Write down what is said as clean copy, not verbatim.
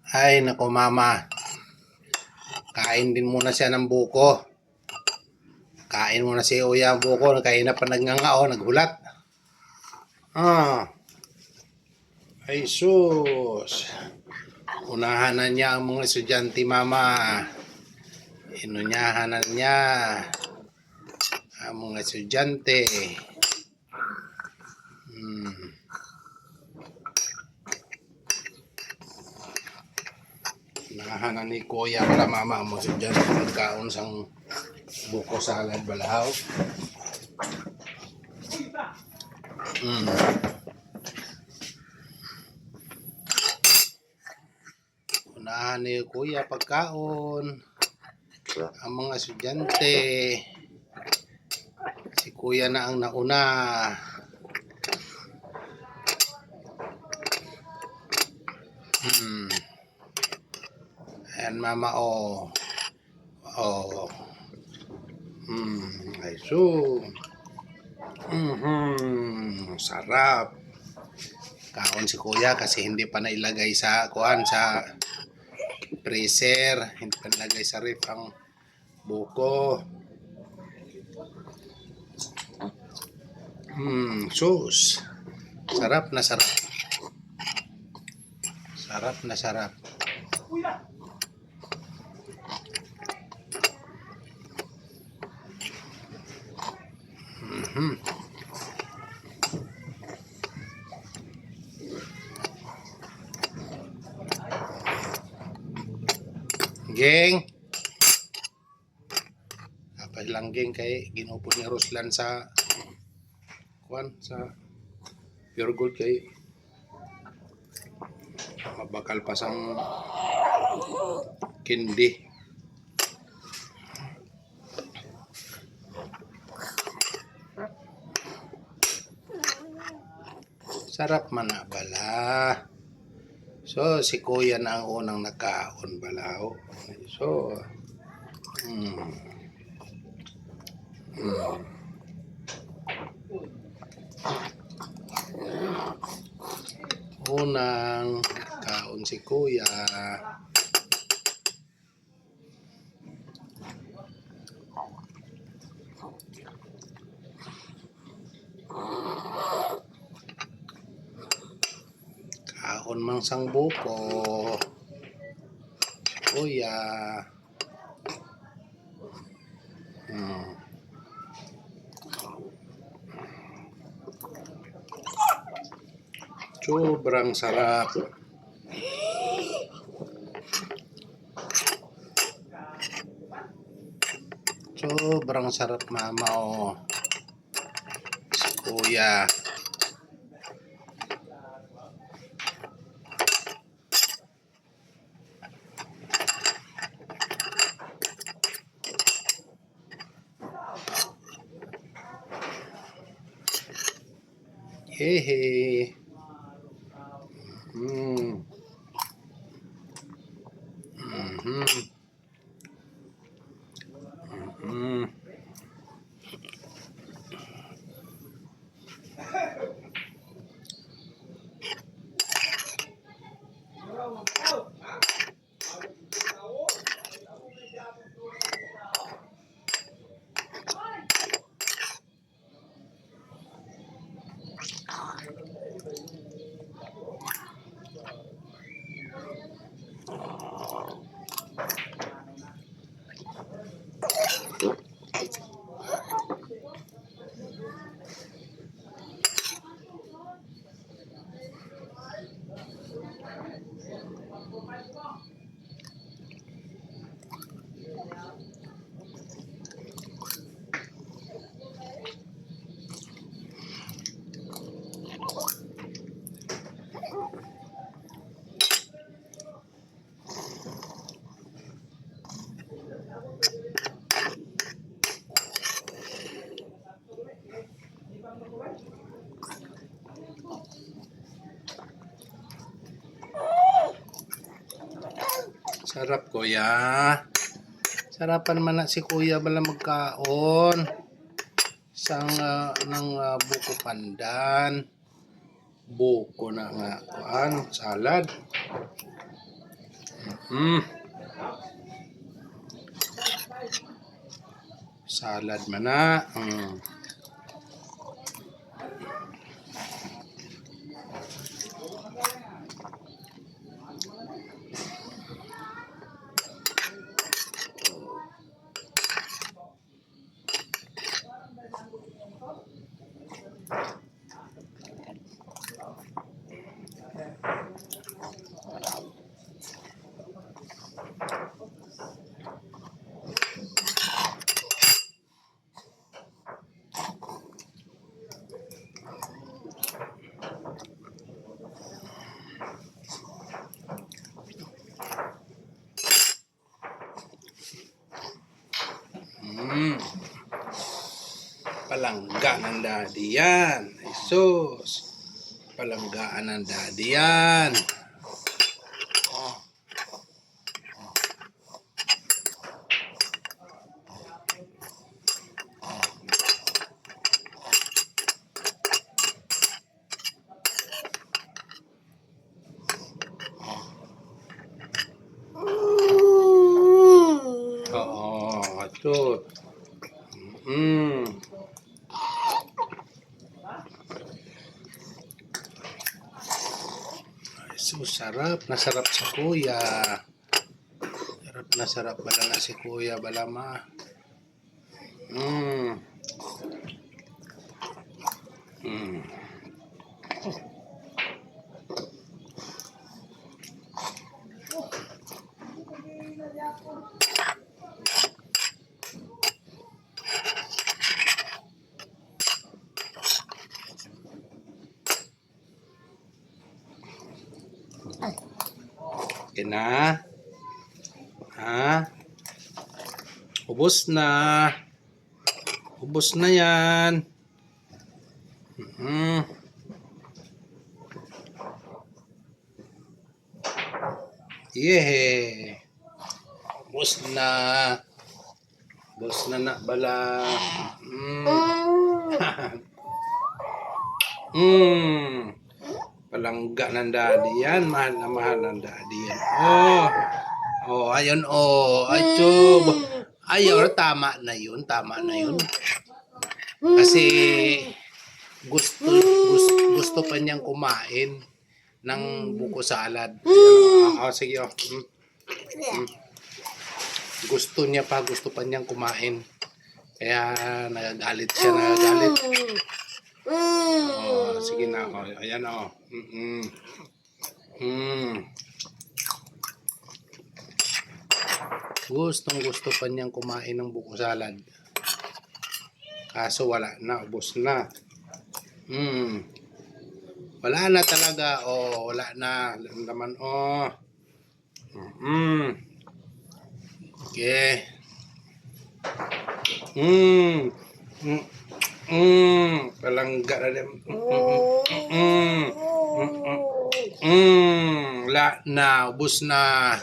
Ay, nako mama. Kain din muna siya ng buko. Kain muna si Uya ang buko. Kain na pa nagngangao, naghulat. Ay sus. Unahan na niya ang mga estudyante mama. Inunyahan na niya ang mga estudyante. Nahanan ni Kuya para mama mo sa dyan magkaon sang buko salad balahaw. Unahan ni Kuya pagkaon ang mga estudyante. Si Kuya na ang nauna. Ayan mama ay so. Sarap. Kaon si Kuya kasi hindi pa nailagay sa kuan sa freezer, hindi pa nailagay sa ref ang buko. Sus. Sarap na sarap. Sarap na sarap. Geng. Apa lang geng kay ginupo ni Ruslan sa kuan sa Pure Gold kay mabakal pa sang kindi. Sarap man na bala. So si Kuya na ang unang nakaon balaw. So unang kaon si Kuya. Kaon mang sang buko. Kuya. Sobrang sarap. Sobrang sarap mama si Kuya. Hehe. Sarap Kuya. Sarapan man na si Kuya bala magkaon sang ng buko pandan. Buko na nga kuan salad. Mm. Salad man na. Mm. Palangga ng daddy yan. Jesus. Palanggaan ng daddy yan. Oh. Oo, atut. Mm. Ay, so sarap. Nasarap sa kuya. Sarap na sarap bala na si kuya balama. Mm. Mm. Okay na? Ha? Ubos na. Ubos na yan. Mm. Yehe. Ubos na. Ubos na bala. Mm. Palangga ng daddy yan. Mahal ng daddy yan. Oh. Oh, ayun oh. Acho. Ayun, tama na yun. Tama na yun. Kasi gusto pa niyang kumain ng buko salad. Ayun, sige oh. Gusto pa niyang kumain. Kaya nagagalit siya. Oh, sige na oh. Ayan oh. Gusto pa niyang kumain ng buko salad. Kaso wala na, ubos na. Wala na talaga. Oh, wala na. Laman oh. Okay. Palangga na din. Wala na, ubos na.